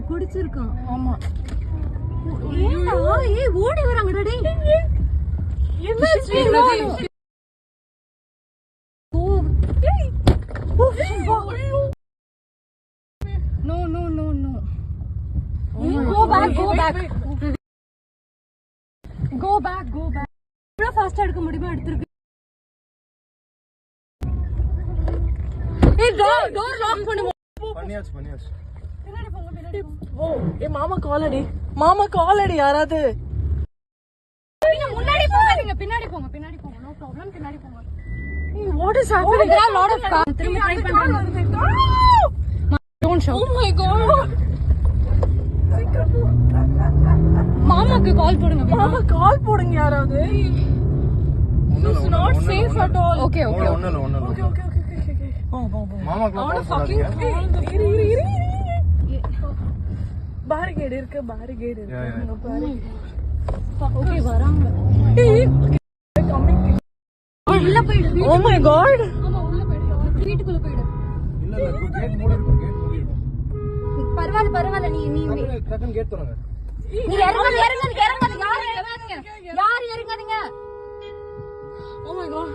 குடிச்சிருக்கான். ஆமா. ஏய் ஓடி வராங்கடா டேய். என்னாச்சு? No. Go back. இவ்வளவு ஃபாஸ்டா எடுக்க முடியுமா? எடுத்துருக்கு. ஏய் டோர் லாக் பண்ணு. பண்ணியாச்சு. பின்னாடி போங்க. ஓ ஏ மாமா காலடி யாராவது. முன்னாடி போகாதீங்க, பின்னாடி போங்க. நோ ப்ராப்ளம், பின்னாடி போங்க. What is happening? There are a lot of cars. திரும்ப ட்ரை பண்றாங்க. Don't shout. Oh my god. மாமாக்கு கால் போடுங்க. மாமா கால் போடுங்க யாராவது. It's not safe at all. Okay. Okay. மாமா அவன fucking இரு. barricade இருக்கு. ஓகே வராங்க. coming. உள்ள போயிடு. Oh my god. ஆமா உள்ள போயிடு. வீட்டுக்குள்ள போயிடு. இல்ல கேட் மூடி இருக்கு. பரவாயில்ல நீ டக்குன்னு கேட் திறங்க. நீ இறங்காதீங்க. யாரும் இறங்காதீங்க. Oh my god.